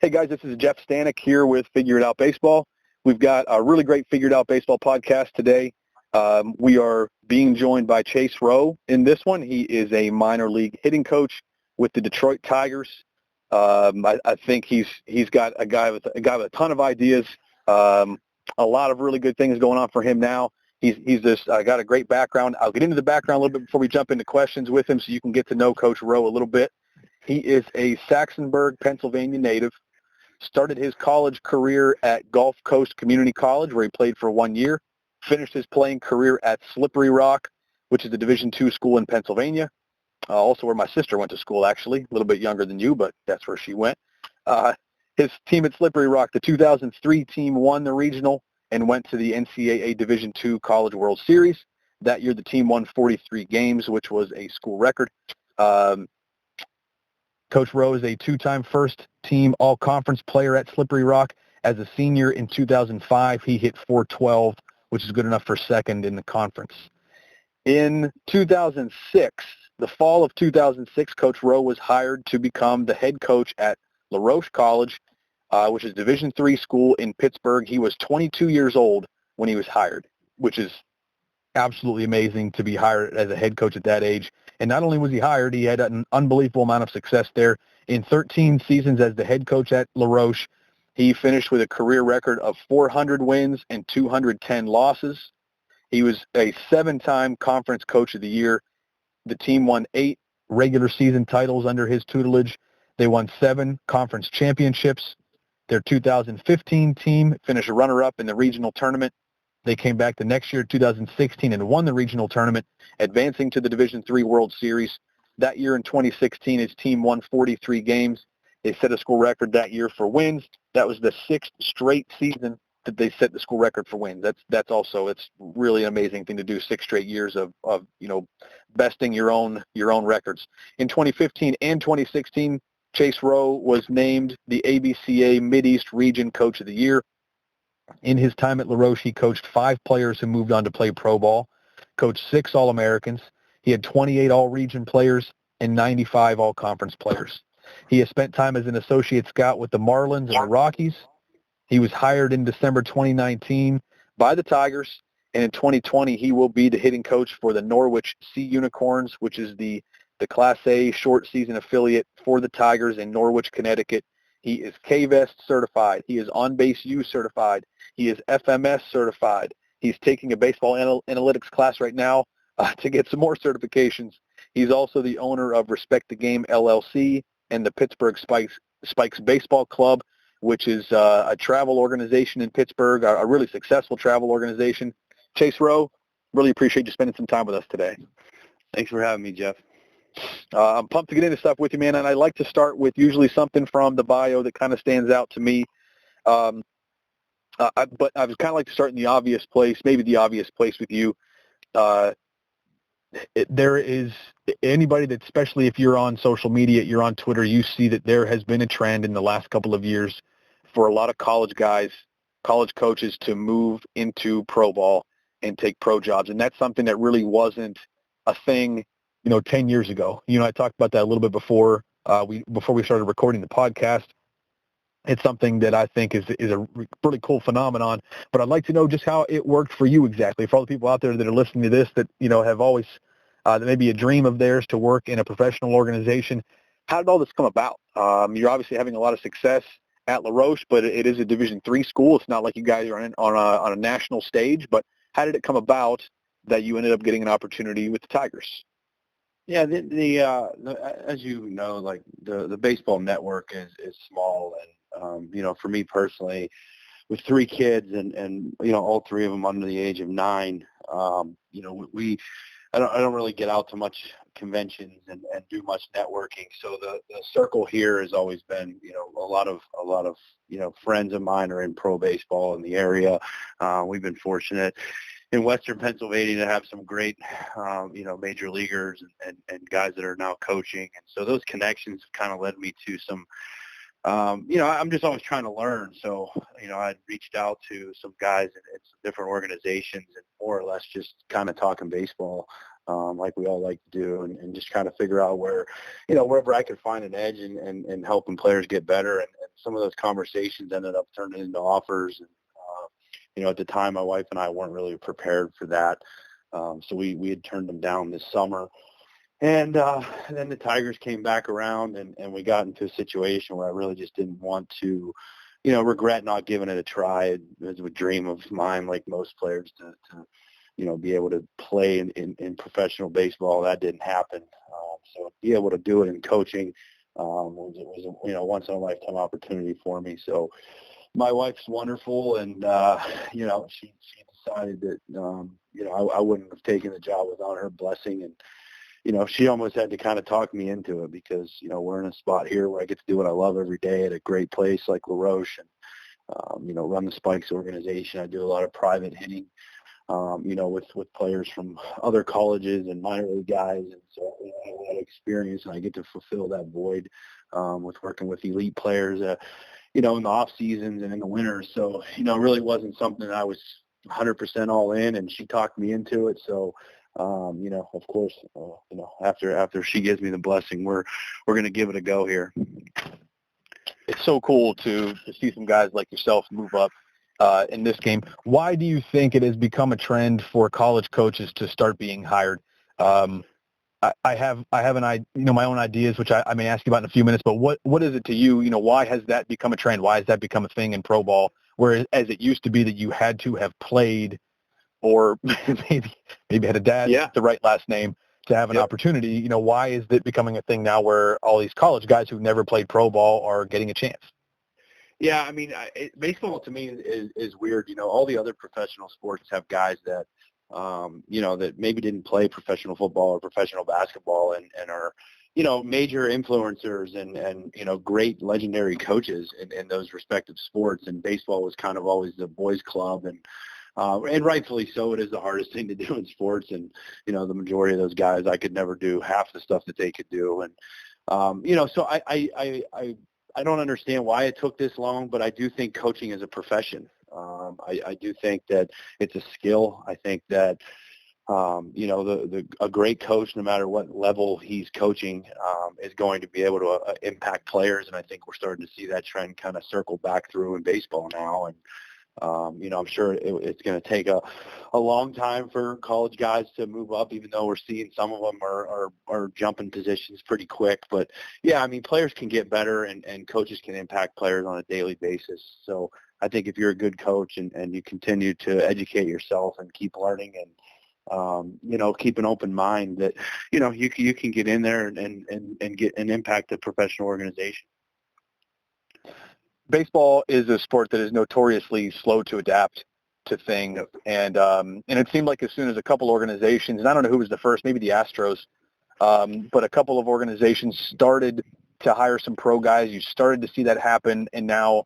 Hey guys, this is Jeff Stanek here with Figure It Out Baseball. We've got a really great Figure It Out Baseball podcast today. We are being joined by Chase Rowe in this one. He is a minor league hitting coach with the Detroit Tigers. I think he's got a guy with a ton of ideas. A lot of really good things going on for him now. He's just got a great background. I'll get into the background a little bit before we jump into questions with him, so you can get to know Coach Rowe a little bit. He is a Saxonburg, Pennsylvania native. Started his college career at Gulf Coast Community College, where he played for 1 year. Finished his playing career at Slippery Rock, which is a Division II school in Pennsylvania, also where my sister went to school, actually. A little bit younger than you, but that's where she went. His team at Slippery Rock, the 2003 team, won the regional and went to the NCAA Division II College World Series. That year, the team won 43 games, which was a school record. Coach Rowe is a two-time first-team all-conference player at Slippery Rock. As a senior in 2005, he hit .412, which is good enough for second in the conference. In 2006, the fall of 2006, Coach Rowe was hired to become the head coach at Roche College, which is a Division III school in Pittsburgh. He was 22 years old when he was hired, which is absolutely amazing to be hired as a head coach at that age. And not only was he hired, he had an unbelievable amount of success there. In 13 seasons as the head coach at La Roche, he finished with a career record of 400 wins and 210 losses. He was a 7-time conference coach of the year. The team won 8 regular season titles under his tutelage. They won 7 conference championships. Their 2015 team finished a runner-up in the regional tournament. They came back the next year, 2016, and won the regional tournament, advancing to the Division III World Series. That year in 2016, his team won 43 games. They set a school record that year for wins. That was the 6th straight season that they set the school record for wins. That's also, it's really an amazing thing to do, 6 straight years of besting your own records. In 2015 and 2016, Chase Rowe was named the ABCA Mideast Region Coach of the Year. In his time at La Roche, he coached 5 players who moved on to play pro ball, coached 6 All-Americans. He had 28 all-region players and 95 all-conference players. He has spent time as an associate scout with the Marlins and the Rockies. He was hired in December 2019 by the Tigers, and in 2020, he will be the hitting coach for the Norwich Sea Unicorns, which is the Class A short season affiliate for the Tigers in Norwich, Connecticut. He is KVEST certified. He is On-Base U certified. He is FMS certified. He's taking a baseball analytics class right now to get some more certifications. He's also the owner of Respect the Game LLC and the Pittsburgh Spikes Baseball Club, which is a travel organization in Pittsburgh, a really successful travel organization. Chase Rowe, really appreciate you spending some time with us today. Thanks for having me, Jeff. I'm pumped to get into stuff with you, man, and I like to start with usually something from the bio that kind of stands out to me. But I would kind of like to start in the obvious place, maybe the obvious place with you. There is anybody that, especially if you're on social media, you're on Twitter, you see that there has been a trend in the last couple of years for a lot of college guys, college coaches to move into pro ball and take pro jobs. And that's something that really wasn't a thing 10 years ago. I talked about that a little bit before we started recording the podcast. It's something that I think is a really cool phenomenon, but I'd like to know just how it worked for you exactly. For all the people out there that are listening to this that, have always, that may be a dream of theirs to work in a professional organization. How did all this come about? You're obviously having a lot of success at La Roche, but it is a Division III school. It's not like you guys are on a national stage, but how did it come about that you ended up getting an opportunity with the Tigers? Yeah, as you know, like the baseball network is small, and for me personally, with 3 kids and all 3 of them under the age of 9, I don't really get out to much conventions and do much networking. So the circle here has always been a lot of friends of mine are in pro baseball in the area. We've been fortunate in Western Pennsylvania to have some great, major leaguers and guys that are now coaching. And so those connections kind of led me to some, I'm just always trying to learn. So, I'd reached out to some guys in some different organizations and more or less just kind of talking baseball. like we all like to do, and just kind of figure out where, wherever I could find an edge and helping players get better. And some of those conversations ended up turning into offers. And, at the time, my wife and I weren't really prepared for that. So we had turned them down this summer. And then the Tigers came back around, and we got into a situation where I really just didn't want to, regret not giving it a try. It was a dream of mine, like most players, to be able to play in professional baseball. That didn't happen. So to be able to do it in coaching was a once-in-a-lifetime opportunity for me. So my wife's wonderful, and, she decided that, I wouldn't have taken the job without her blessing. And, she almost had to kind of talk me into it because, we're in a spot here where I get to do what I love every day at a great place like Roche, and, run the Spikes organization. I do a lot of private hitting, with players from other colleges and minor league guys. And so I have a lot of experience, and I get to fulfill that void with working with elite players, in the off seasons and in the winters. So, it really wasn't something that I was 100% all in, and she talked me into it. So, of course, after she gives me the blessing, we're going to give it a go here. It's so cool to see some guys like yourself move up in this game. Why do you think it has become a trend for college coaches to start being hired? I have my own ideas, which I may ask you about in a few minutes. But what is it to you? Why has that become a trend? Why has that become a thing in pro ball? Whereas it used to be that you had to have played, or maybe had a dad with the right last name to have an opportunity. Why is it becoming a thing now where all these college guys who've never played pro ball are getting a chance? Yeah, I mean, baseball to me is weird. All the other professional sports have guys that, that maybe didn't play professional football or professional basketball and are, major influencers and great legendary coaches in those respective sports. And baseball was kind of always the boys' club, and rightfully so. It is the hardest thing to do in sports, and the majority of those guys, I could never do half the stuff that they could do. And so I don't understand why it took this long, but I do think coaching is a profession. I do think that it's a skill. I think that a great coach, no matter what level he's coaching, is going to be able to impact players. And I think we're starting to see that trend kind of circle back through in baseball now. And I'm sure it's going to take a long time for college guys to move up, even though we're seeing some of them are jumping positions pretty quick. But, yeah, I mean, players can get better, and coaches can impact players on a daily basis. So I think if you're a good coach and you continue to educate yourself and keep learning and, keep an open mind, that, you can get in there and get an impact a professional organization. Baseball is a sport that is notoriously slow to adapt to things, and it seemed like as soon as a couple organizations, and I don't know who was the first, maybe the Astros, but a couple of organizations started to hire some pro guys. You started to see that happen, and now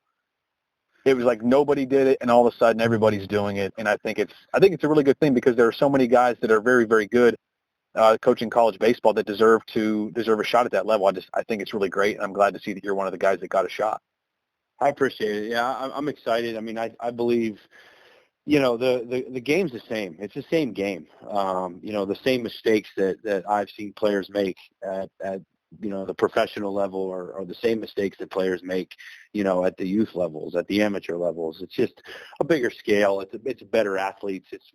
it was like nobody did it, and all of a sudden everybody's doing it. And I think it's a really good thing, because there are so many guys that are very, very good coaching college baseball that deserve a shot at that level. I think it's really great, and I'm glad to see that you're one of the guys that got a shot. I appreciate it. Yeah, I'm excited. I mean, I believe, the game's the same. It's the same game. The same mistakes that I've seen players make at the professional level are the same mistakes that players make, at the youth levels, at the amateur levels. It's just a bigger scale. It's better athletes. It's,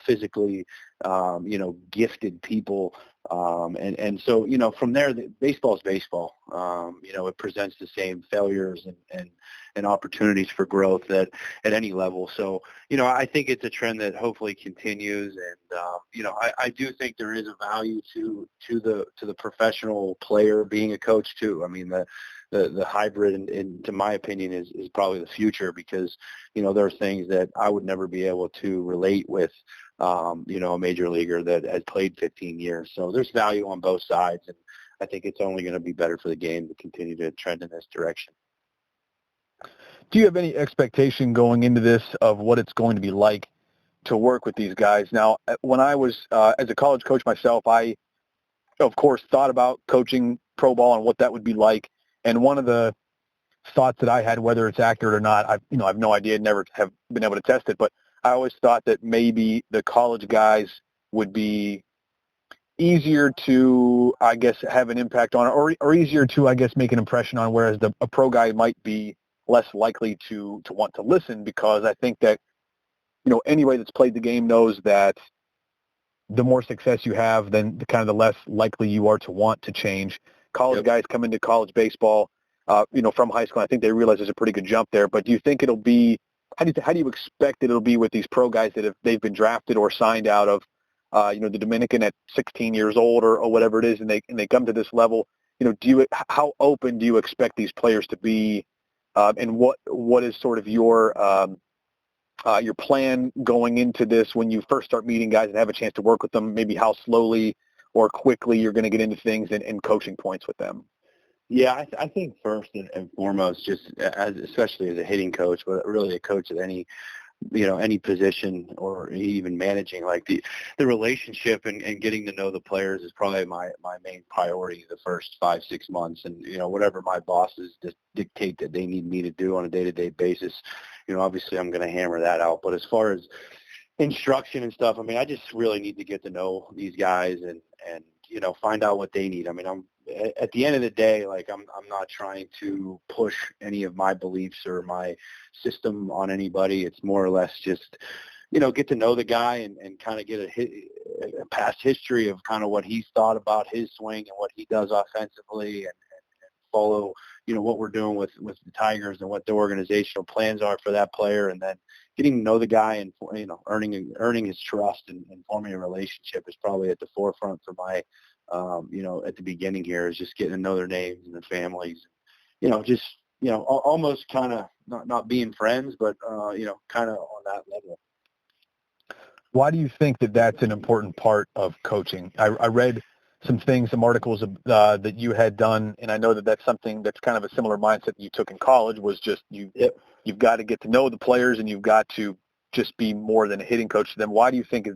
physically, gifted people. And so, from there, baseball is baseball. It presents the same failures and opportunities for growth at any level. So, I think it's a trend that hopefully continues. And, I do think there is a value to the professional player being a coach too. I mean, the hybrid, in my opinion, is probably the future, because, there are things that I would never be able to relate with, a major leaguer that has played 15 years. So there's value on both sides, and I think it's only going to be better for the game to continue to trend in this direction. Do you have any expectation going into this of what it's going to be like to work with these guys? Now, when I was as a college coach myself, I, of course, thought about coaching pro ball and what that would be like. And one of the thoughts that I had, whether it's accurate or not, I have no idea, never have been able to test it, but I always thought that maybe the college guys would be easier to, I guess, have an impact on, or easier to, I guess, make an impression on, whereas a pro guy might be less likely to want to listen, because I think that, anybody that's played the game knows that the more success you have, then the less likely you are to want to change. College guys come into college baseball, from high school. I think they realize there's a pretty good jump there. But do you think it'll be, how do you expect that it'll be with these pro guys that they've been drafted or signed out of, the Dominican at 16 years old or whatever it is, and they come to this level? How open do you expect these players to be, and what is sort of your plan going into this when you first start meeting guys and have a chance to work with them, maybe how slowly or quickly you're going to get into things and coaching points with them? Yeah, I think first and foremost, just especially as a hitting coach, but really a coach at any position or even managing, like the relationship and getting to know the players is probably my main priority the first 5-6 months. And, whatever my bosses dictate that they need me to do on a day-to-day basis, obviously I'm going to hammer that out. But as far as instruction and stuff, I just really need to get to know these guys and find out what they need. I'm at the end of the day, like I'm not trying to push any of my beliefs or my system on anybody. It's more or less just, get to know the guy and kind of get a past history of kind of what he's thought about his swing and what he does offensively, and follow, what we're doing with the Tigers and what the organizational plans are for that player, and then getting to know the guy and, earning his trust and forming a relationship is probably at the forefront for my, at the beginning here, is just getting to know their names and their families, almost kind of not being friends, but, kind of on that level. Why do you think that that's an important part of coaching? I read some articles that you had done, and I know that that's something that's kind of a similar mindset that you took in college, was just you've got to get to know the players, and you've got to just be more than a hitting coach to them. Why do you think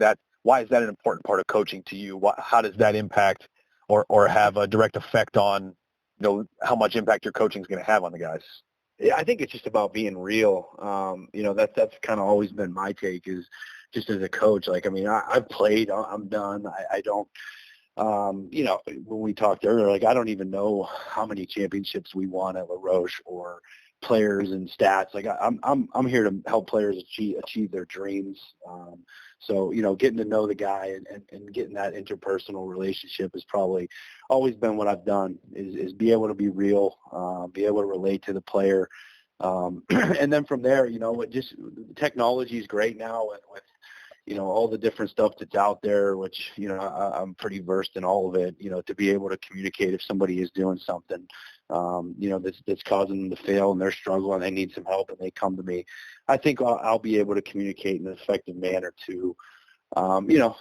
why is that an important part of coaching to you? How does that impact or have a direct effect on, how much impact your coaching is going to have on the guys? Yeah, I think it's just about being real. That's kind of always been my take, is just as a coach. Like, I've played, I'm done. I don't, when we talked earlier, like, I don't even know how many championships we won at Roche or players and stats. Like, I'm here to help players achieve their dreams. So, getting to know the guy and getting that interpersonal relationship has probably always been what I've done, is be able to be real, be able to relate to the player. And then from there, just technology is great now with all the different stuff that's out there, which, I'm pretty versed in all of it, to be able to communicate if somebody is doing something, that's causing them to fail and they're struggling and they need some help and they come to me. I think I'll be able to communicate in an effective manner to,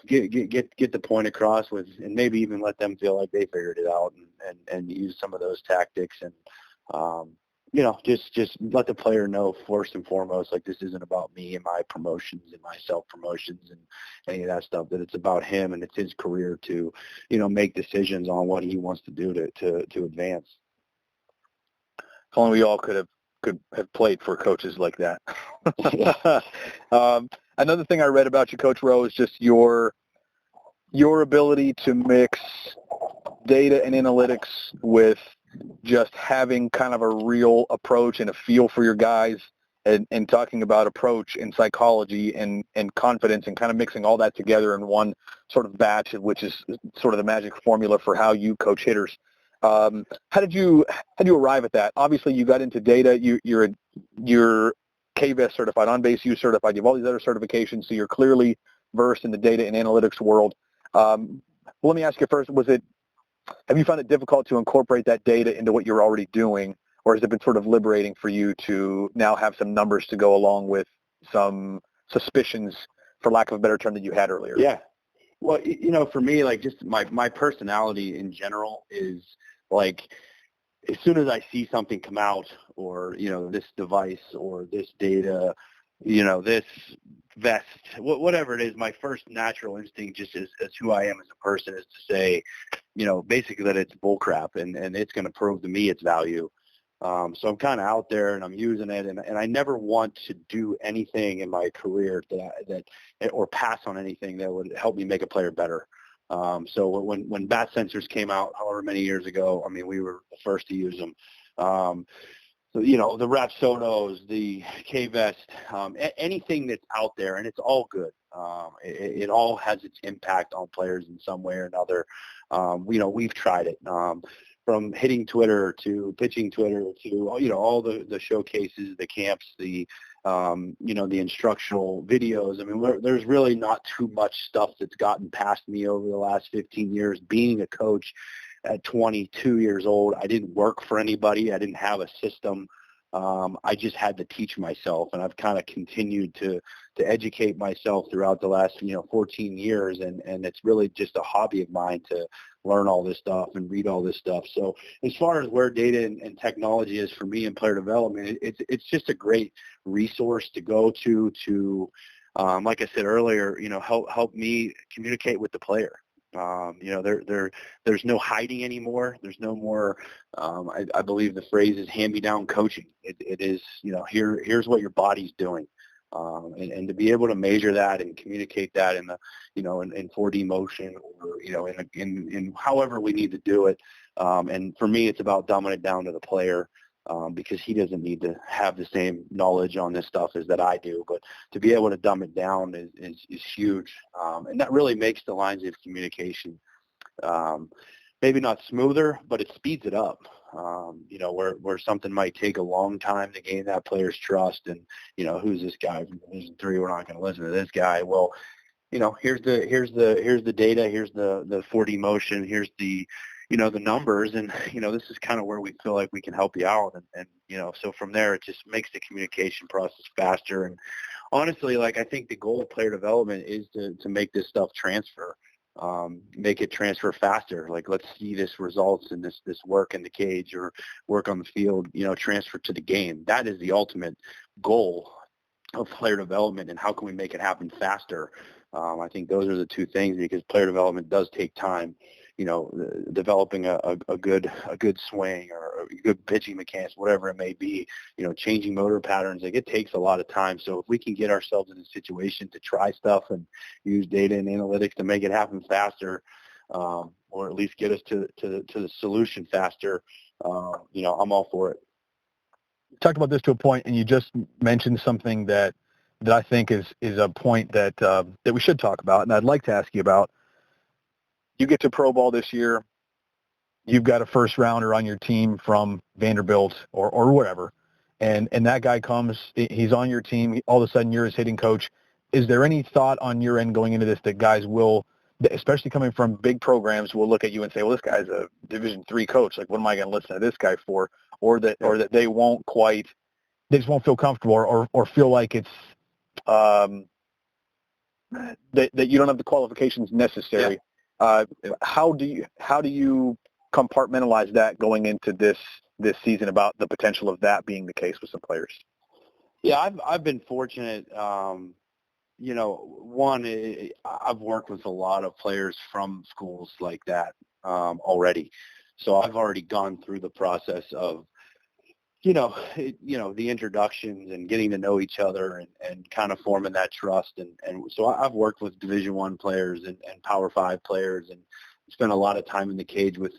get the point across with, and maybe even let them feel like they figured it out and use some of those tactics and, just let the player know first and foremost, like, this isn't about me and my promotions and my self-promotions and any of that stuff, that it's about him and it's his career to, make decisions on what he wants to do to advance. If only we all could have played for coaches like that. Another thing I read about you, Coach Rowe, is just your ability to mix data and analytics with just having kind of a real approach and a feel for your guys, and talking about approach and psychology and confidence, and kind of mixing all that together in one sort of batch, which is sort of the magic formula for how you coach hitters. How did you arrive at that? Obviously, you got into data. You're KVS certified, on base use certified. You have all these other certifications, so you're clearly versed in the data and analytics world. Let me ask you first: have you found it difficult to incorporate that data into what you're already doing, or has it been sort of liberating for you to now have some numbers to go along with some suspicions, for lack of a better term, that you had earlier? Yeah. Well, for me, like, just my personality in general is, like, as soon as I see something come out, or, this device or this data, this vest, whatever it is, my first natural instinct just is who I am as a person, is to say, basically that it's bullcrap and it's going to prove to me its value. So I'm kind of out there and I'm using it, and I never want to do anything in my career that or pass on anything that would help me make a player better. So when bat sensors came out, however many years ago, I mean, we were the first to use them. So, the Rapsodos, the K-Vest, anything that's out there, and it's all good. It all has its impact on players in some way or another. We've tried it. From hitting Twitter to pitching Twitter to, all the showcases, the camps, the instructional videos. I mean, there's really not too much stuff that's gotten past me over the last 15 years. Being a coach at 22 years old, I didn't work for anybody. I didn't have a system. I just had to teach myself, and I've kind of continued to educate myself throughout the last 14 years, and it's really just a hobby of mine to learn all this stuff and read all this stuff. So as far as where data and technology is for me in player development, it's just a great resource to go to like I said earlier, help me communicate with the player. There's no hiding anymore. There's no more, I believe the phrase is hand-me-down coaching. It is, here's what your body's doing. And to be able to measure that and communicate that in the, in 4D motion or, in however we need to do it. And for me, it's about dumbing it down to the player. Because he doesn't need to have the same knowledge on this stuff as that I do. But to be able to dumb it down is huge. And that really makes the lines of communication maybe not smoother, but it speeds it up. Where something might take a long time to gain that player's trust and, who's this guy from Division III? We're not going to listen to this guy. Well, here's the data, here's the 4D motion, here's the the numbers, and this is kind of where we feel like we can help you out, and so from there it just makes the communication process faster. And honestly, like, I think the goal of player development is to make this stuff transfer, make it transfer faster. Like, let's see this results in this work in the cage or work on the field, transfer to the game. That is the ultimate goal of player development, and how can we make it happen faster? I think those are the two things, because player development does take time. Developing a good swing or a good pitching mechanics, whatever it may be, changing motor patterns, like, it takes a lot of time. So if we can get ourselves in a situation to try stuff and use data and analytics to make it happen faster, or at least get us to the solution faster, I'm all for it. Talked about this to a point, and you just mentioned something that I think is a point that we should talk about, and I'd like to ask you about. You get to pro ball this year. You've got a first rounder on your team from Vanderbilt or wherever, and that guy comes. He's on your team. All of a sudden, you're his hitting coach. Is there any thought on your end going into this that guys will, especially coming from big programs, will look at you and say, "Well, this guy's a Division III coach. Like, what am I going to listen to this guy for?" Or that they won't quite, they just won't feel comfortable or feel like it's that you don't have the qualifications necessary. Yeah. How do you compartmentalize that going into this season about the potential of that being the case with some players? Yeah, I've been fortunate. I've worked with a lot of players from schools like that already, so I've already gone through the process of the introductions and getting to know each other and kind of forming that trust. And so I've worked with Division I players and Power 5 players, and spent a lot of time in the cage with,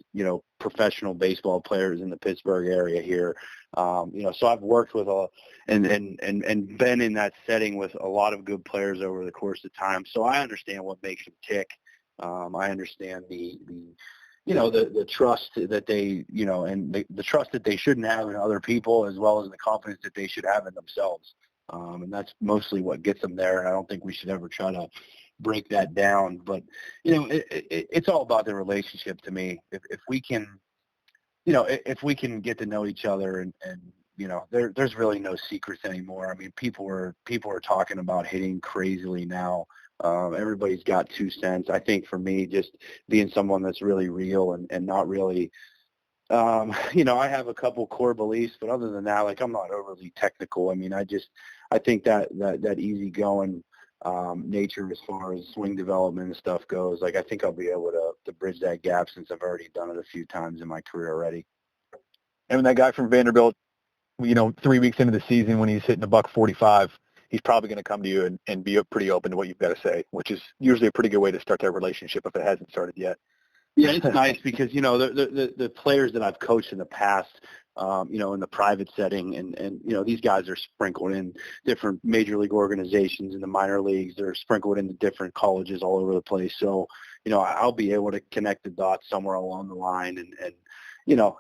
professional baseball players in the Pittsburgh area here. So I've worked with and been in that setting with a lot of good players over the course of time. So I understand what makes them tick. I understand the trust that they, and the trust that they shouldn't have in other people, as well as the confidence that they should have in themselves. And that's mostly what gets them there. And I don't think we should ever try to break that down. But, it's all about the relationship to me. If we can, if we can get to know each other and there's really no secrets anymore. I mean, people are talking about hitting crazily now. Everybody's got 2 cents. I think for me, just being someone that's really real and not really, I have a couple core beliefs, but other than that, like, I'm not overly technical. I mean, I think that easygoing nature as far as swing development and stuff goes, like, I think I'll be able to bridge that gap, since I've already done it a few times in my career already. And when that guy from Vanderbilt, 3 weeks into the season, when he's hitting $145, he's probably going to come to you and be pretty open to what you've got to say, which is usually a pretty good way to start that relationship if it hasn't started yet. Yeah, it's nice because, the players that I've coached in the past, in the private setting and these guys are sprinkled in different major league organizations in the minor leagues. They're sprinkled into different colleges all over the place. So, I'll be able to connect the dots somewhere along the line and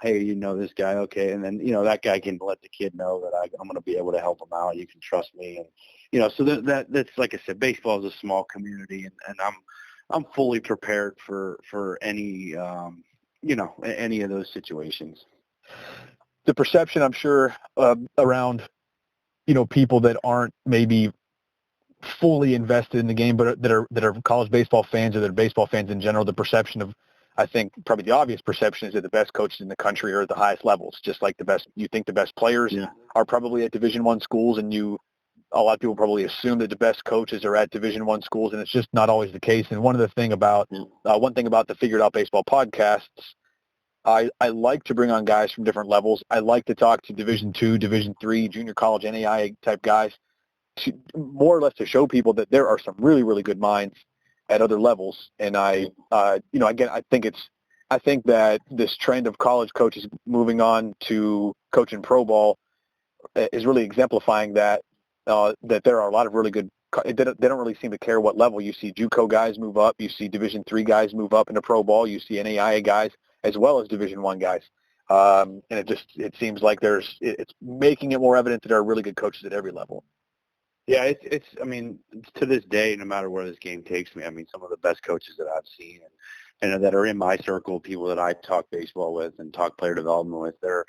hey, this guy, okay. And then, that guy can let the kid know that I'm going to be able to help him out. You can trust me. And, so that's, like I said, baseball is a small community and I'm fully prepared for any, any of those situations. The perception, I'm sure, around, people that aren't maybe fully invested in the game, but that are college baseball fans or that are baseball fans in general, the perception of, I think probably the obvious perception is that the best coaches in the country are at the highest levels, just like you think the best players are probably at Division I schools, and a lot of people probably assume that the best coaches are at Division I schools, and it's just not always the case. And one thing about the Figured Out Baseball podcasts, I like to bring on guys from different levels. I like to talk to Division II, Division III, junior college, NAIA type guys, to more or less to show people that there are some really, really good minds at other levels. And I think that this trend of college coaches moving on to coaching pro ball is really exemplifying that there are a lot of really good. They don't really seem to care what level. You see JUCO guys move up. You see Division III guys move up into pro ball. You see NAIA guys as well as Division I guys. And it seems like it's making it more evident that there are really good coaches at every level. Yeah, it's to this day, no matter where this game takes me, some of the best coaches that I've seen and that are in my circle, people that I talk baseball with and talk player development with, they're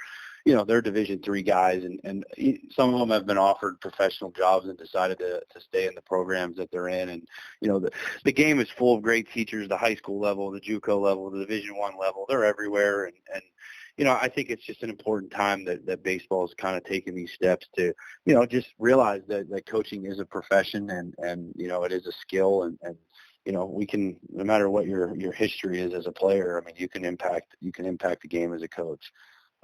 Division III guys, and some of them have been offered professional jobs and decided to stay in the programs that they're in. And, the game is full of great teachers, the high school level, the JUCO level, the Division I level, they're everywhere. And I think it's just an important time that baseball is kind of taking these steps to, just realize that coaching is a profession and it is a skill and we can, no matter what your history is as a player, you can impact the game as a coach.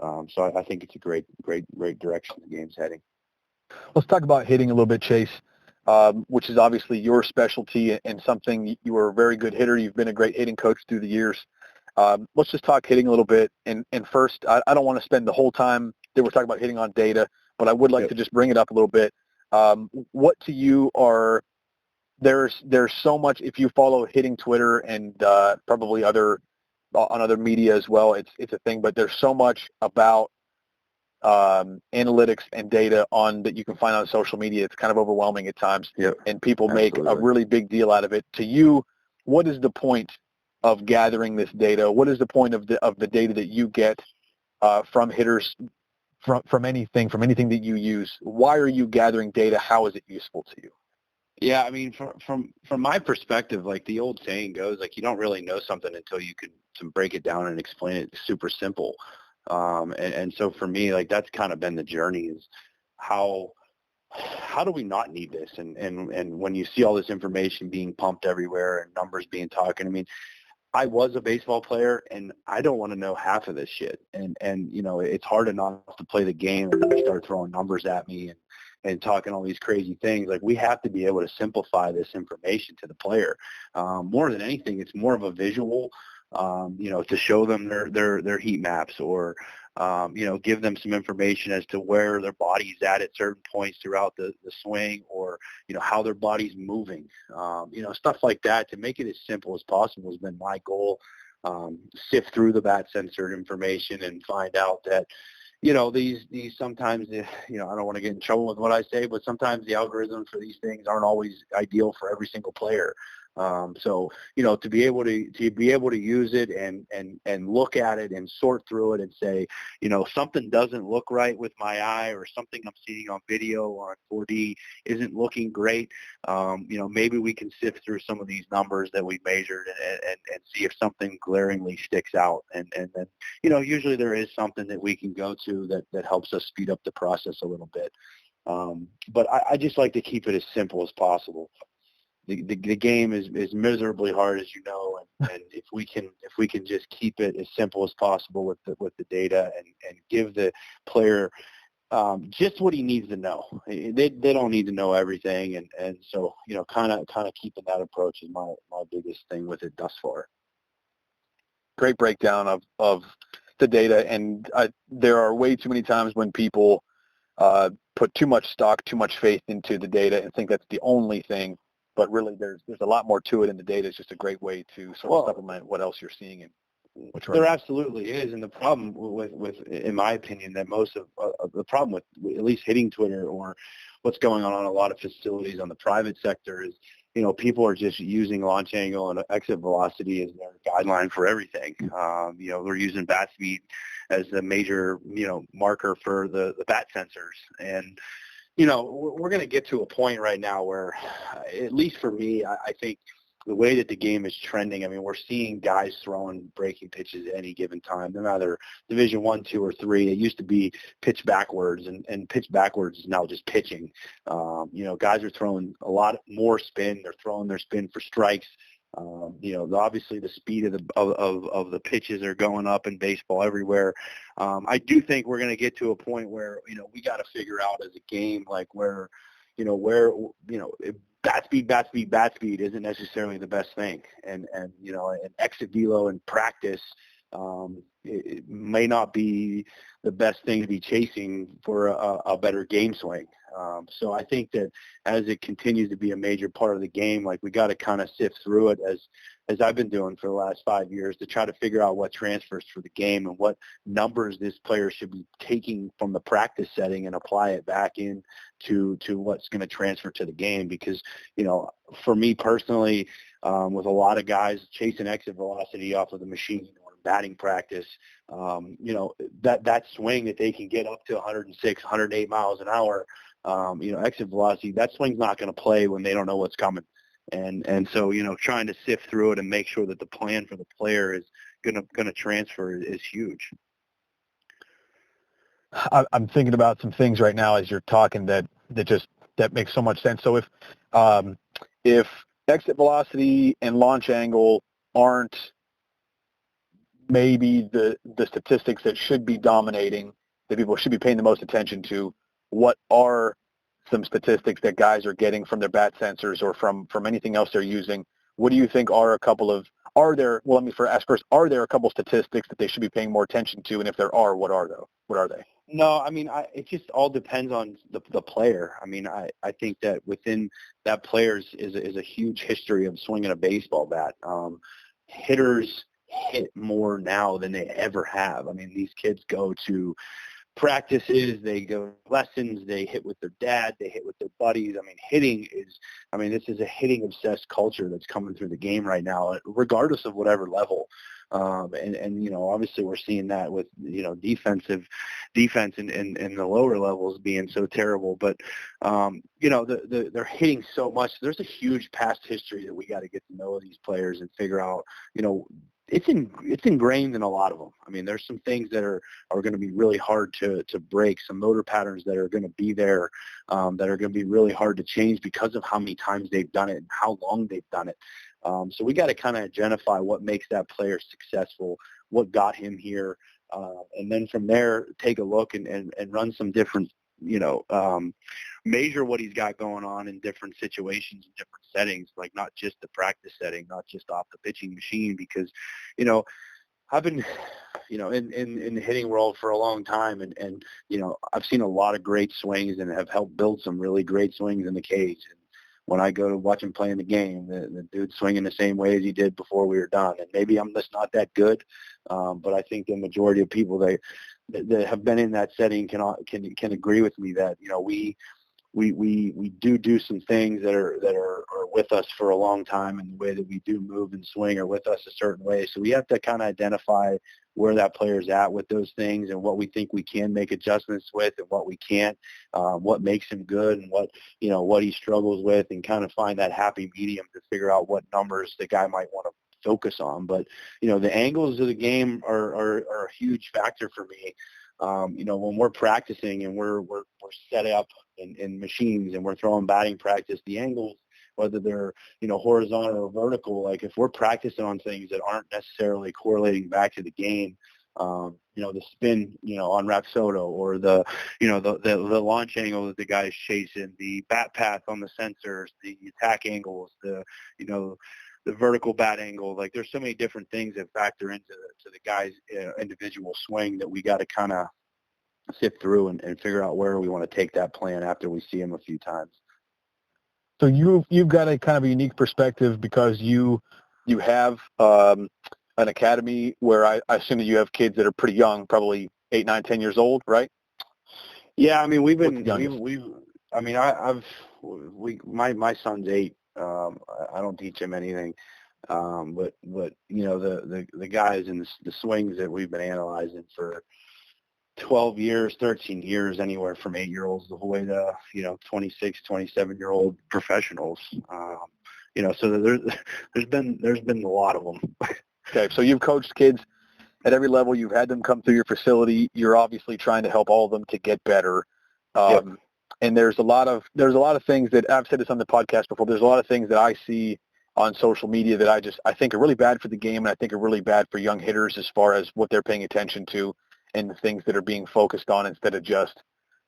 So I think it's a great direction the game's heading. Let's talk about hitting a little bit, Chase, which is obviously your specialty and something. You were a very good hitter. You've been a great hitting coach through the years. Let's just talk hitting a little bit. And first, I don't want to spend the whole time that we're talking about hitting on data, but I would like to just bring it up a little bit. What to you are there's so much, if you follow hitting Twitter and probably on other media as well, it's a thing, but there's so much about analytics and data that you can find on social media. It's kind of overwhelming at times, and people make a really big deal out of it. To you, what is the point of gathering this data? What is the point of the data that you get from hitters, from anything that you use? Why are you gathering data? How is it useful to you? Yeah, from my perspective, like the old saying goes, like you don't really know something until you can break it down and explain it super simple. And so for me, like that's kind of been the journey, is how do we not need this? And when you see all this information being pumped everywhere and numbers being talking, I was a baseball player and I don't want to know half of this shit. And it's hard enough to play the game and they start throwing numbers at me and talking all these crazy things. Like we have to be able to simplify this information to the player. More than anything, it's more of a visual, to show them their heat maps or, give them some information as to where their body's at certain points throughout the swing or, how their body's moving. Stuff like that to make it as simple as possible has been my goal. Sift through the bat censored information and find out that, these sometimes, I don't want to get in trouble with what I say, but sometimes the algorithms for these things aren't always ideal for every single player. So, to be able to use it and look at it and sort through it and say, something doesn't look right with my eye or something I'm seeing on video or on 4D isn't looking great. Maybe we can sift through some of these numbers that we measured and see if something glaringly sticks out. And then, usually there is something that we can go to that helps us speed up the process a little bit. But I just like to keep it as simple as possible. The game is miserably hard, as you know, and if we can just keep it as simple as possible with the data and give the player just what he needs to know. They don't need to know everything, and so kind of keeping that approach is my biggest thing with it thus far. Great breakdown of the data, and there are way too many times when people put too much stock, too much faith into the data and think that's the only thing, but really there's a lot more to it, and the data is just a great way to sort of supplement what else you're seeing. There absolutely is, and the problem with in my opinion, that most of the problem with at least hitting Twitter or what's going on a lot of facilities on the private sector is, people are just using launch angle and exit velocity as their guideline for everything. They're using bat speed as the major, marker for the bat sensors. And, we're going to get to a point right now where, at least for me, I think the way that the game is trending, I mean, we're seeing guys throwing breaking pitches at any given time. They're either Division 1, 2, or 3. It used to be pitch backwards, and pitch backwards is now just pitching. Guys are throwing a lot more spin. They're throwing their spin for strikes. Obviously the speed of the pitches are going up in baseball everywhere. I do think we're going to get to a point where, we got to figure out as a game, like where bat speed isn't necessarily the best thing. And an exit velo in practice, it may not be the best thing to be chasing for a better game swing. So I think that as it continues to be a major part of the game, like we got to kind of sift through it as I've been doing for the last 5 years to try to figure out what transfers for the game and what numbers this player should be taking from the practice setting and apply it back in to what's going to transfer to the game. Because, for me personally, with a lot of guys chasing exit velocity off of the machine or batting practice, that swing that they can get up to 106, 108 miles an hour, exit velocity, that swing's not going to play when they don't know what's coming. And so, trying to sift through it and make sure that the plan for the player is going to transfer is huge. I'm thinking about some things right now as you're talking that makes so much sense. So if exit velocity and launch angle aren't maybe the statistics that should be dominating, that people should be paying the most attention to, what are some statistics that guys are getting from their bat sensors or from anything else they're using? What do you think are a couple of statistics that they should be paying more attention to? And if there are, what are they? No, I mean, it just all depends on the player. I mean, I think that within that player's is a huge history of swinging a baseball bat. Hitters hit more now than they ever have. I mean, these kids go to practices, they go to lessons, they hit with their dad, they hit with their buddies. I mean, this is a hitting obsessed culture that's coming through the game right now, regardless of whatever level. And obviously we're seeing that with, defense in the lower levels being so terrible, but, they're hitting so much. There's a huge past history that we got to get to know these players and figure out, it's ingrained in a lot of them. I mean, there's some things that are going to be really hard to break, some motor patterns that are going to be there, that are going to be really hard to change because of how many times they've done it and how long they've done it. So we got to kind of identify what makes that player successful, what got him here, and then from there take a look and run some different, measure what he's got going on in different situations and different settings, like not just the practice setting, not just off the pitching machine, because, I've been, in the hitting world for a long time, and I've seen a lot of great swings and have helped build some really great swings in the cage. And when I go to watch him play in the game, the dude's swinging the same way as he did before we were done. And maybe I'm just not that good, but I think the majority of people that have been in that setting can agree with me that we do some things that are with us for a long time, and the way that we do move and swing are with us a certain way. So we have to kind of identify where that player's at with those things and what we think we can make adjustments with and what we can't, what makes him good and what he struggles with, and kind of find that happy medium to figure out what numbers the guy might want to focus on. But, the angles of the game are a huge factor for me. When we're practicing and we're set up in machines and we're throwing batting practice, the angles, whether they're, horizontal or vertical, like if we're practicing on things that aren't necessarily correlating back to the game, The spin, on Rapsodo, or the launch angle that the guy's chasing, the bat path on the sensors, the attack angles, the vertical bat angle. Like, there's so many different things that factor into the guy's individual swing that we got to kind of sift through and figure out where we want to take that plan after we see him a few times. So you've got a kind of a unique perspective because you have an academy where I assume that you have kids that are pretty young, probably 8, 9, 10 years old, right? Yeah, I mean, my son's 8. I don't teach him anything, but the guys and the swings that we've been analyzing for 12 years, 13 years, anywhere from 8-year-olds the whole way to 26, 27-year-old professionals. So there's been a lot of them. Okay, so you've coached kids at every level. You've had them come through your facility. You're obviously trying to help all of them to get better. Yep. And there's a lot of things that I've said this on the podcast before. There's a lot of things that I see on social media that I think are really bad for the game, and I think are really bad for young hitters as far as what they're paying attention to and the things that are being focused on instead of just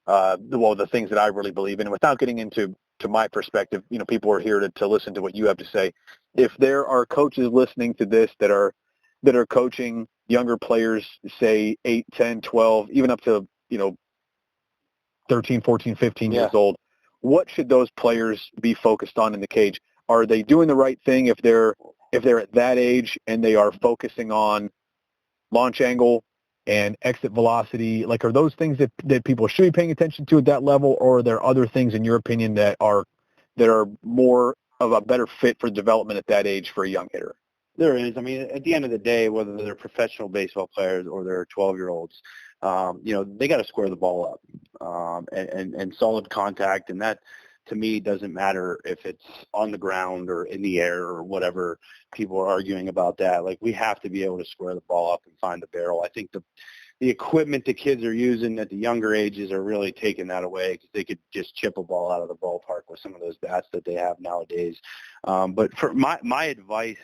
the things that I really believe in. And without getting into my perspective, people are here to listen to what you have to say. If there are coaches listening to this that are coaching younger players, say 8, 10, 12, even up to 13, 14, 15 years old, what should those players be focused on in the cage? Are they doing the right thing if they're at that age and they are focusing on launch angle and exit velocity? Like, are those things that people should be paying attention to at that level, or are there other things in your opinion that are more of a better fit for development at that age for a young hitter? There is. I mean, at the end of the day, whether they're professional baseball players or they're 12-year-olds, they got to square the ball up and solid contact. And that, to me, doesn't matter if it's on the ground or in the air or whatever people are arguing about that. Like, we have to be able to square the ball up and find the barrel. I think the equipment the kids are using at the younger ages are really taking that away, because they could just chip a ball out of the ballpark with some of those bats that they have nowadays. But for my advice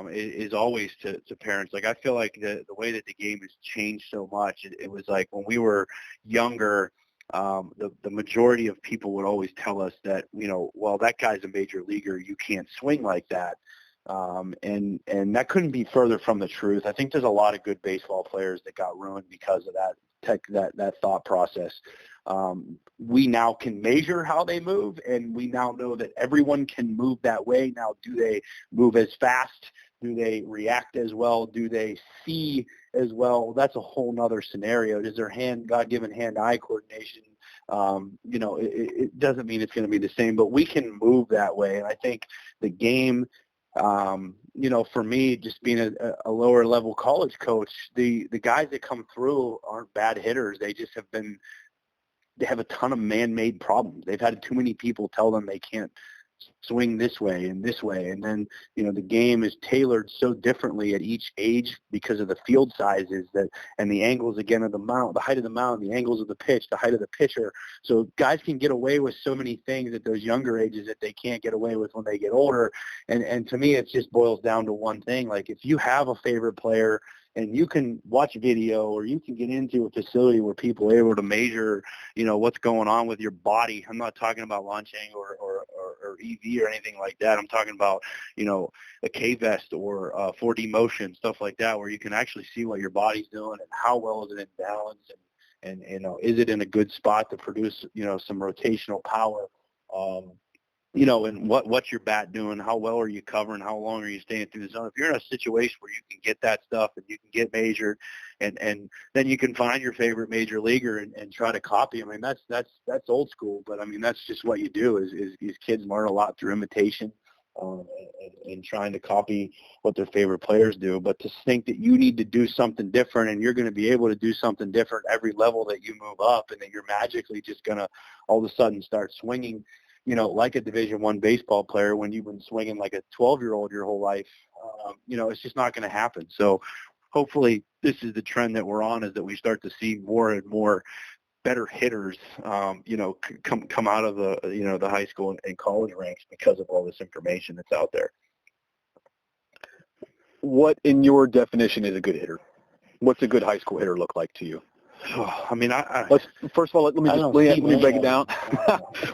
is always to parents. Like, I feel like the way that the game has changed so much, it was like when we were younger, the majority of people would always tell us that, well, that guy's a major leaguer, you can't swing like that. And that couldn't be further from the truth. I think there's a lot of good baseball players that got ruined because of that thought process. We now can measure how they move, and we now know that everyone can move that way. Now, do they move as fast? Do they react as well? Do they see as well? That's a whole nother scenario. Is their God-given hand-eye coordination? It doesn't mean it's going to be the same, but we can move that way. And I think the game, for me, just being a lower level college coach, the guys that come through aren't bad hitters. They just they have a ton of man-made problems. They've had too many people tell them they can't swing this way and this way. And then, the game is tailored so differently at each age because of the field sizes and the angles, again, of the mound, the height of the mound, the angles of the pitch, the height of the pitcher. So guys can get away with so many things at those younger ages that they can't get away with when they get older. And to me, it just boils down to one thing. Like, if you have a favorite player and you can watch video, or you can get into a facility where people are able to measure, what's going on with your body. I'm not talking about launch angle or EV or anything like that. I'm talking about, a K-vest or 4D motion, stuff like that, where you can actually see what your body's doing and how well is it in balance, and is it in a good spot to produce, some rotational power. And what's your bat doing? How well are you covering? How long are you staying through the zone? If you're in a situation where you can get that stuff and you can get measured, and then you can find your favorite major leaguer and try to copy. I mean, that's old school, but I mean, that's just what you do. Is these kids learn a lot through imitation and trying to copy what their favorite players do. But to think that you need to do something different, and you're going to be able to do something different every level that you move up, and that you're magically just going to all of a sudden start swinging, like a Division I baseball player when you've been swinging like a 12-year-old your whole life, it's just not going to happen. So hopefully this is the trend that we're on, is that we start to see more and more better hitters, come out of the high school and college ranks because of all this information that's out there. What, in your definition, is a good hitter? What's a good high school hitter look like to you? I mean, First of all, let me break it down.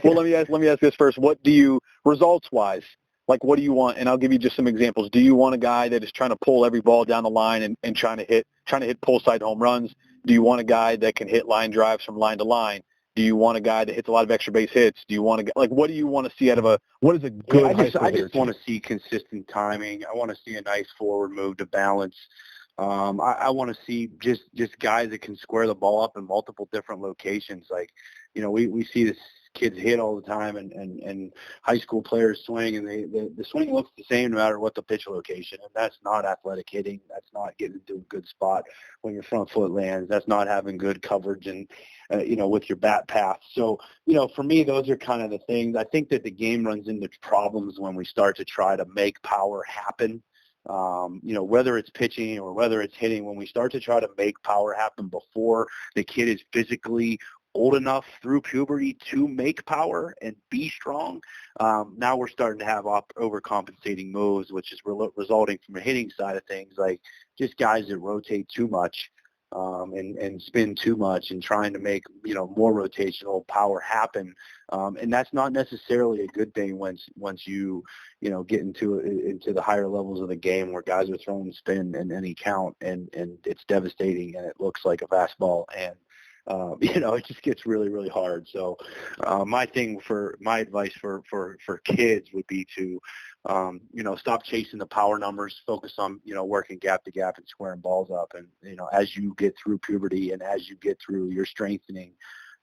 Well, let me ask this first. What do you, results wise, like what do you want? And I'll give you just some examples. Do you want a guy that is trying to pull every ball down the line and trying to hit pull side home runs? Do you want a guy that can hit line drives from line to line? Do you want a guy that hits a lot of extra base hits? Do you want to, like, what do you want to see out of what is a good high school hitter? I just want to see consistent timing. I want to see a nice forward move to balance. I want to see just guys that can square the ball up in multiple different locations. Like, we see this kids hit all the time and high school players swing, and the swing looks the same no matter what the pitch location. And that's not athletic hitting. That's not getting into a good spot when your front foot lands. That's not having good coverage and, with your bat path. So, for me, those are kind of the things. I think that the game runs into problems when we start to try to make power happen. Whether it's pitching or whether it's hitting, when we start to try to make power happen before the kid is physically old enough through puberty to make power and be strong, now we're starting to have overcompensating moves, which is resulting from the hitting side of things, like just guys that rotate too much and spin too much and trying to make, more rotational power happen. And that's not necessarily a good thing once you, get into the higher levels of the game where guys are throwing spin in any count and it's devastating and it looks like a fastball and, it just gets really, really hard. So my advice for kids would be to, stop chasing the power numbers, focus on, working gap to gap and squaring balls up. And, as you get through puberty and as you get through your strengthening,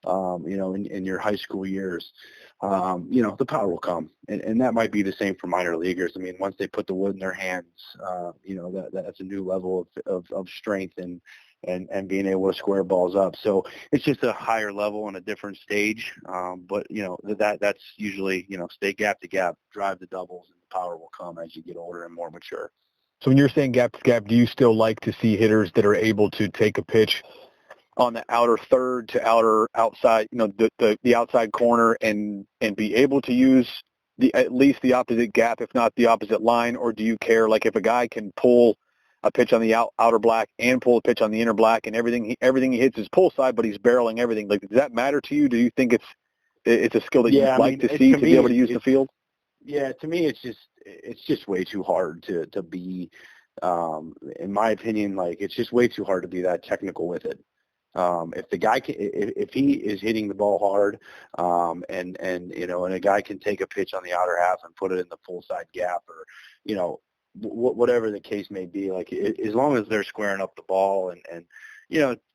in your high school years, the power will come. And that might be the same for minor leaguers. I mean, once they put the wood in their hands, that's a new level of strength and being able to square balls up. So it's just a higher level and a different stage. But, that's usually, stay gap to gap, drive the doubles, and the power will come as you get older and more mature. So when you're saying gap to gap, do you still like to see hitters that are able to take a pitch on the outer third to outside, the outside corner and be able to use at least the opposite gap, if not the opposite line? Or do you care, like, if a guy can pull a pitch on the outer black and pull a pitch on the inner black and everything he hits is pull side, but he's barreling everything? Like, does that matter to you? Do you think it's a skill that you'd like to see to be able to use the field? Yeah, to me, it's just way too hard to be, in my opinion, like, it's just way too hard to be that technical with it. If the guy if he is hitting the ball hard, and a guy can take a pitch on the outer half and put it in the full side gap, or, whatever the case may be, like, as long as they're squaring up the ball and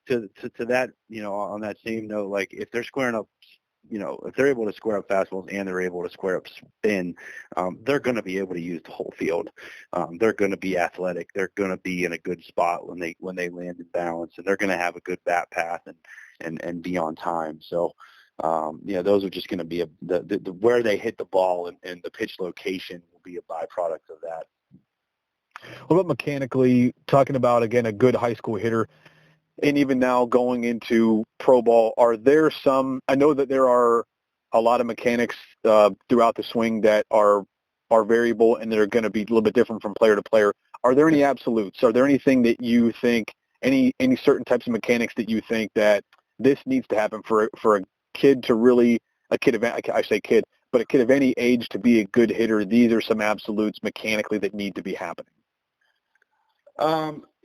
to that, on that same note, like, if they're squaring up, if they're able to square up fastballs and they're able to square up spin, they're going to be able to use the whole field. They're going to be athletic. They're going to be in a good spot when they land in balance, and they're going to have a good bat path and be on time. So, those are just going to be the where they hit the ball and the pitch location will be a byproduct of that. What about mechanically, talking about, again, a good high school hitter, and even now going into pro ball, are there some, I know that there are a lot of mechanics throughout the swing that are variable and that are going to be a little bit different from player to player. Are there any absolutes? Are there anything that you think, any certain types of mechanics that you think that this needs to happen for a kid to really, a kid of any age to be a good hitter? These are some absolutes mechanically that need to be happening.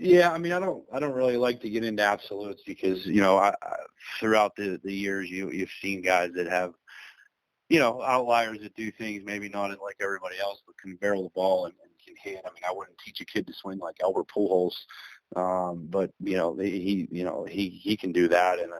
Yeah, I mean, I don't really like to get into absolutes because, throughout the years, you've seen guys that have, outliers that do things maybe not like everybody else, but can barrel the ball and can hit. I mean, I wouldn't teach a kid to swing like Albert Pujols, but he can do that, and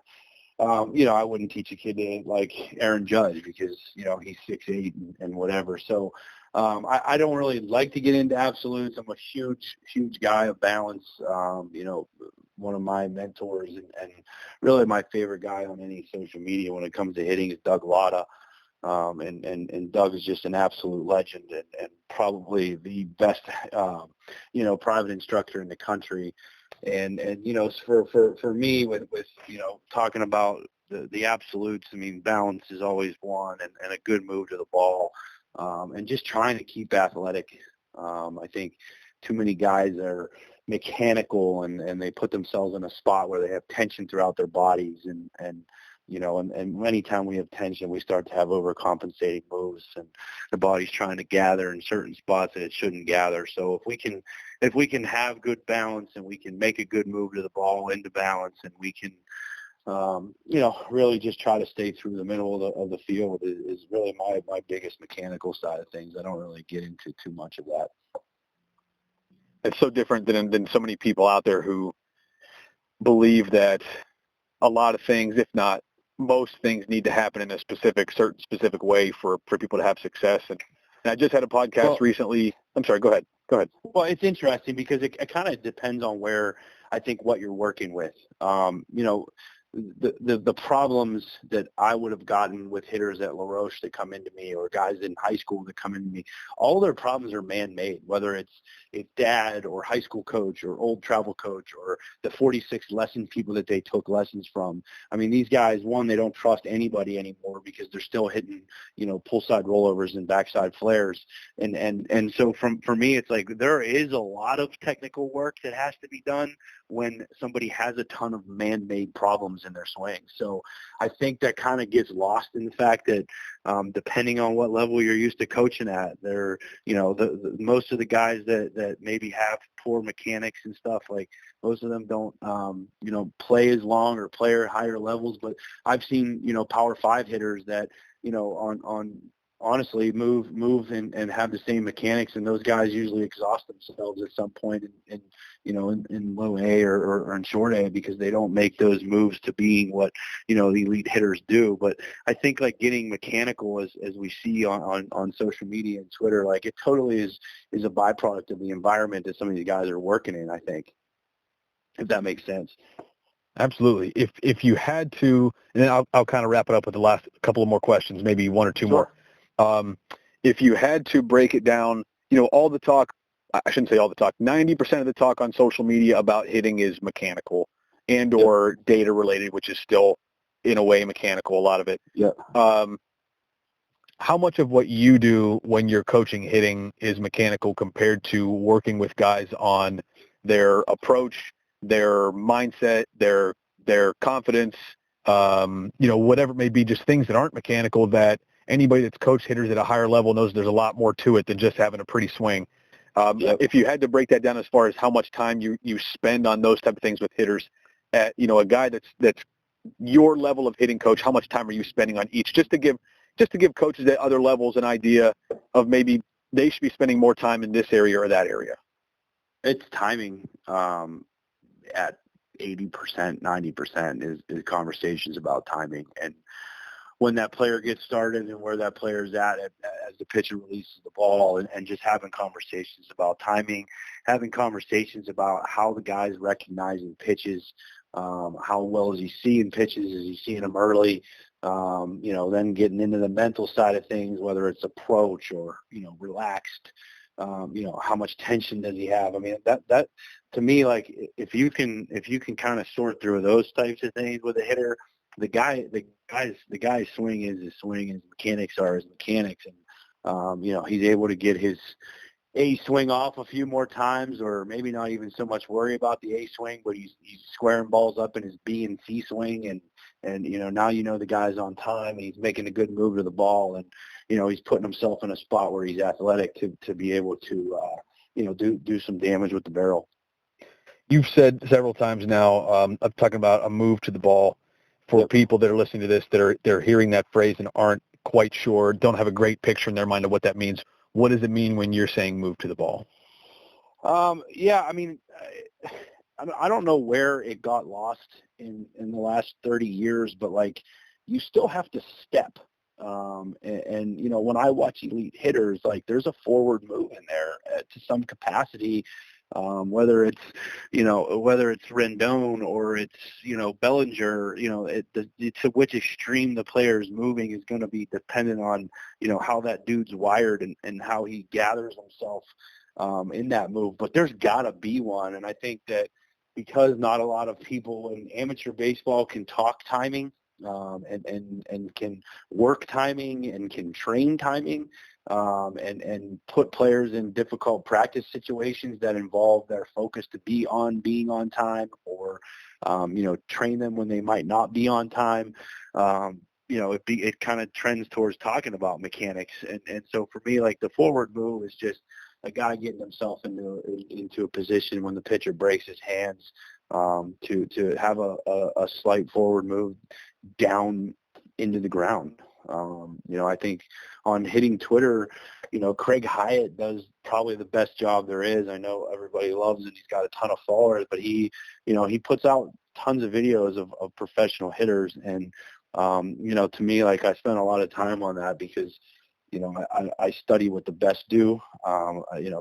I wouldn't teach a kid to like Aaron Judge because he's 6'8" and whatever. So. I don't really like to get into absolutes. I'm a huge guy of balance. One of my mentors and really my favorite guy on any social media when it comes to hitting is Doug Lotta. And Doug is just an absolute legend and probably the best, private instructor in the country. And for me with talking about the absolutes, I mean, balance is always one and a good move to the ball. And just trying to keep athletic. I think too many guys are mechanical and they put themselves in a spot where they have tension throughout their bodies and anytime we have tension, we start to have overcompensating moves, and the body's trying to gather in certain spots that it shouldn't gather. So if we can have good balance and we can make a good move to the ball into balance, and we can really just try to stay through the middle of the field is really my biggest mechanical side of things. I don't really get into too much of that. It's so different than so many people out there who believe that a lot of things, if not most things, need to happen in a certain specific way for people to have success. And I just had a podcast recently. I'm sorry, go ahead. Well, it's interesting because it kind of depends on where I think what you're working with. The problems that I would have gotten with hitters at Roche that come into me, or guys in high school that come into me, all their problems are man-made, whether it's dad or high school coach or old travel coach or the 46 lesson people that they took lessons from. I mean, these guys, one, they don't trust anybody anymore because they're still hitting, pull side rollovers and backside flares. And so for me, it's like there is a lot of technical work that has to be done when somebody has a ton of man-made problems in their swing. So I think that kind of gets lost in the fact that depending on what level you're used to coaching at, they're, the most of the guys that maybe have poor mechanics and stuff, like most of them don't, play as long or play at higher levels. But I've seen, Power 5 hitters that, on honestly move and have the same mechanics, and those guys usually exhaust themselves at some point in low A or in short A because they don't make those moves to being what the elite hitters do. But I think like getting mechanical as we see on social media and Twitter, like it totally is a byproduct of the environment that some of these guys are working in, I think, if that makes sense. Absolutely. If you had to, and then I'll kind of wrap it up with the last couple of more questions, maybe one or two more. If you had to break it down, all the talk, I shouldn't say all the talk, 90% of the talk on social media about hitting is mechanical and or data related, which is still in a way mechanical, a lot of it. Yeah. How much of what you do when you're coaching hitting is mechanical compared to working with guys on their approach, their mindset, their confidence, whatever it may be, just things that aren't mechanical that anybody that's coached hitters at a higher level knows there's a lot more to it than just having a pretty swing. If you had to break that down as far as how much time you spend on those type of things with hitters, at a guy that's your level of hitting coach, how much time are you spending on each? Just to give coaches at other levels an idea of maybe they should be spending more time in this area or that area. It's timing at 80%, 90% is conversations about timing and when that player gets started and where that player's at as the pitcher releases the ball, and just having conversations about timing, having conversations about how the guy's recognizing pitches, how well is he seeing pitches, is he seeing them early, then getting into the mental side of things, whether it's approach or, relaxed, how much tension does he have? I mean, that to me, like if you can kind of sort through those types of things with a hitter, the guy's swing is his swing, and his mechanics are his mechanics, and he's able to get his A swing off a few more times, or maybe not even so much worry about the A swing, but he's squaring balls up in his B and C swing, and now the guy's on time, and he's making a good move to the ball, and he's putting himself in a spot where he's athletic to be able to do some damage with the barrel. You've said several times now, I'm talking about a move to the ball. For people that are listening to this, they're hearing that phrase and aren't quite sure, don't have a great picture in their mind of what that means. What does it mean when you're saying move to the ball? I mean, I don't know where it got lost in the last 30 years, but like you still have to step. And when I watch elite hitters, like there's a forward move in there to some capacity. Whether it's Rendon or it's, Bellinger, to which extreme the player is moving is going to be dependent on, how that dude's wired and how he gathers himself in that move. But there's got to be one. And I think that because not a lot of people in amateur baseball can talk timing, and can work timing and can train timing, and put players in difficult practice situations that involve their focus to be on being on time, or train them when they might not be on time. It kind of trends towards talking about mechanics, and so for me, like, the forward move is just a guy getting himself into a position when the pitcher breaks his hands, to have a slight forward move down into the ground. I think on hitting Twitter, Craig Hyatt does probably the best job there is. I know everybody loves it. He's got a ton of followers, but he puts out tons of videos of professional hitters. And, to me, like, I spent a lot of time on that because, I study what the best do,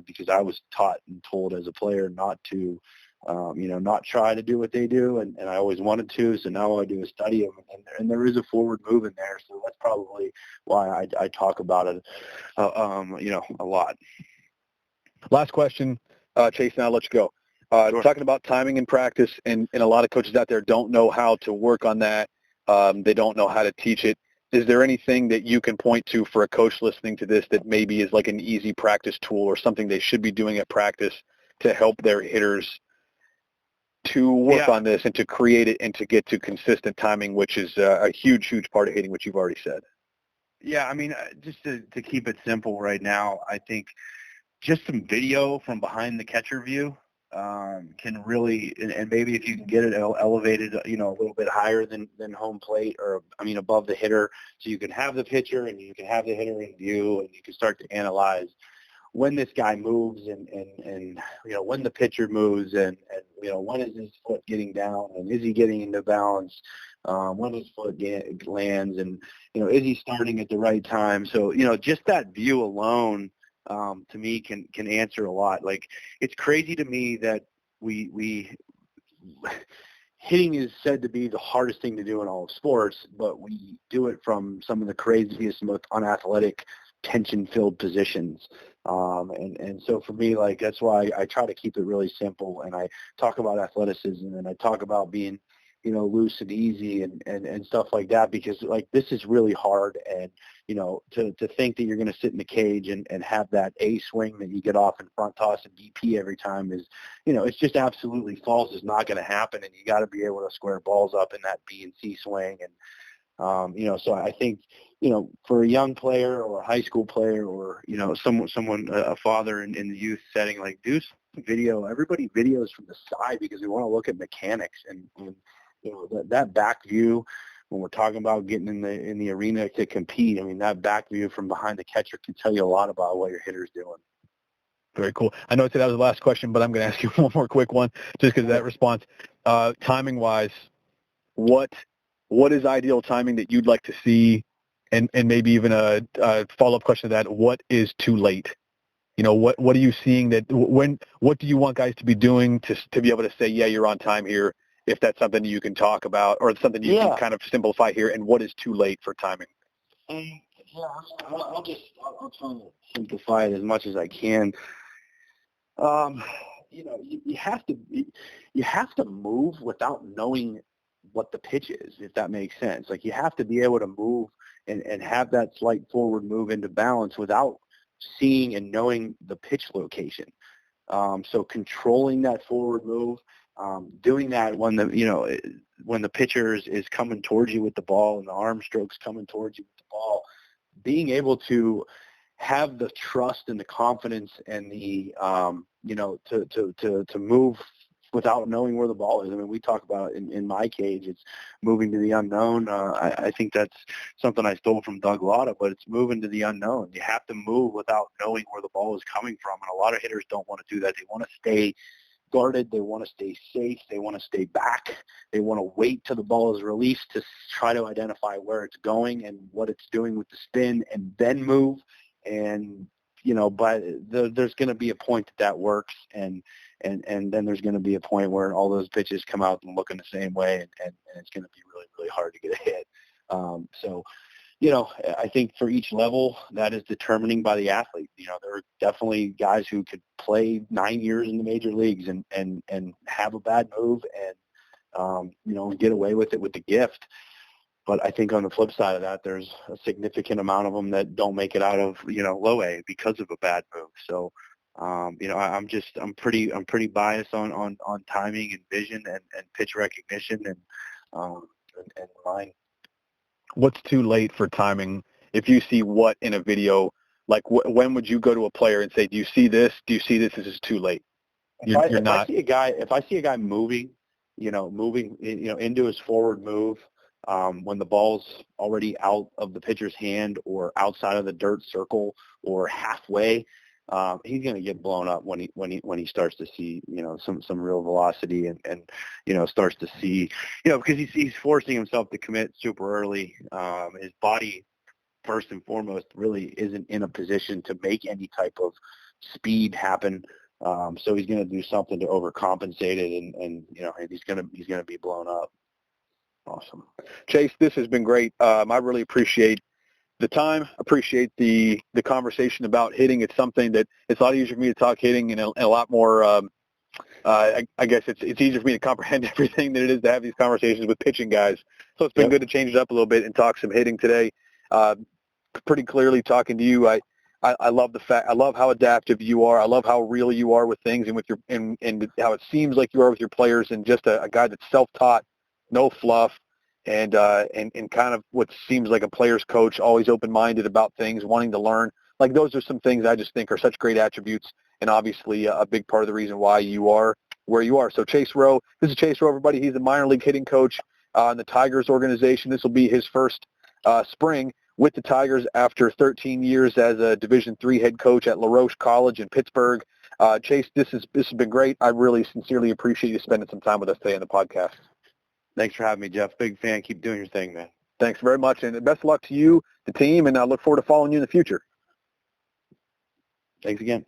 because I was taught and told as a player not to, not try to do what they do, and I always wanted to. So now all I do is study them, and there is a forward move in there. So that's probably why I talk about it, a lot. Last question, Chase, and I'll let you go. Sure. Talking about timing in practice, and a lot of coaches out there don't know how to work on that. They don't know how to teach it. Is there anything that you can point to for a coach listening to this that maybe is like an easy practice tool or something they should be doing at practice to help their hitters to work on this and to create it and to get to consistent timing, which is a huge, huge part of hitting, which you've already said? Yeah, I mean, just to keep it simple right now, I think just some video from behind the catcher view can really, and maybe if you can get it elevated, a little bit higher than home plate, or, above the hitter, so you can have the pitcher and you can have the hitter in view, and you can start to analyze when this guy moves, and when the pitcher moves, and when is his foot getting down, and is he getting into balance, when his foot lands, and, is he starting at the right time? So, just that view alone, to me, can answer a lot. Like, it's crazy to me that we hitting is said to be the hardest thing to do in all of sports, but we do it from some of the craziest, most unathletic, tension-filled positions. And so for me, like, that's why I try to keep it really simple, and I talk about athleticism, and I talk about being, loose and easy, and stuff like that, because, like, this is really hard. And, to think that you're going to sit in the cage and have that A swing that you get off in front toss and BP every time is, it's just absolutely false. It's not going to happen. And you got to be able to square balls up in that B and C swing. And, so I think, for a young player or a high school player, or, someone, a father in the youth setting, like, do some video. Everybody videos from the side because we want to look at mechanics, and that back view when we're talking about getting in the arena to compete. I mean, that back view from behind the catcher can tell you a lot about what your hitter's doing. Very cool. I know that was the last question, but I'm going to ask you one more quick one, just because of that response. Timing-wise, what is ideal timing that you'd like to see, and maybe even a follow-up question to that, what is too late? What are you seeing what do you want guys to be doing to be able to say, yeah, you're on time here, if that's something you can talk about, or something you can kind of simplify here, and what is too late for timing? I'll try to simplify it as much as I can. You have to move without knowing what the pitch is, if that makes sense. Like, you have to be able to move and have that slight forward move into balance without seeing and knowing the pitch location. So controlling that forward move, doing that when the pitcher is coming towards you with the ball, and the arm stroke's coming towards you with the ball, being able to have the trust and the confidence and the to move without knowing where the ball is. I mean, we talk about in my cage, it's moving to the unknown. I think that's something I stole from Doug Lotta, but it's moving to the unknown. You have to move without knowing where the ball is coming from, and a lot of hitters don't want to do that. They want to stay guarded. They want to stay safe. They want to stay back. They want to wait till the ball is released to try to identify where it's going and what it's doing with the spin, and then move. And but there's going to be a point that works, and then there's going to be a point where all those pitches come out and looking the same way, and it's going to be really, really hard to get a hit. So, I think for each level, that is determining by the athlete. There are definitely guys who could play 9 years in the major leagues and have a bad move and, get away with it with the gift. But I think on the flip side of that, there's a significant amount of them that don't make it out of, low A because of a bad move. So, I'm pretty biased on timing and vision and pitch recognition and line. What's too late for timing? If you see what in a video, like when would you go to a player and say, do you see this? Do you see this? This is too late. If I see a guy moving, into his forward move, when the ball's already out of the pitcher's hand or outside of the dirt circle or halfway, he's going to get blown up when he starts to see, some real velocity and starts to see, because he's forcing himself to commit super early. His body, first and foremost, really isn't in a position to make any type of speed happen. So he's going to do something to overcompensate it, and he's going to be blown up. Awesome. Chase, this has been great. I really appreciate the time, appreciate the conversation about hitting. It's something that it's a lot easier for me to talk hitting and a lot more, I guess it's easier for me to comprehend everything than it is to have these conversations with pitching guys. So it's been good to change it up a little bit and talk some hitting today. Pretty clearly talking to you, I love the fact, I love how adaptive you are. I love how real you are with things and with your, and how it seems like you are with your players, and just a guy that's self-taught, no fluff, and kind of what seems like a player's coach, always open-minded about things, wanting to learn. Like, those are some things I just think are such great attributes, and obviously a big part of the reason why you are where you are. So Chase Rowe, this is Chase Rowe, everybody. He's a minor league hitting coach in the Tigers organization. This will be his first spring with the Tigers after 13 years as a Division III head coach at Roche College in Pittsburgh. Chase, this has been great. I really sincerely appreciate you spending some time with us today on the podcast. Thanks for having me, Jeff. Big fan. Keep doing your thing, man. Thanks very much, and best of luck to you, the team, and I look forward to following you in the future. Thanks again.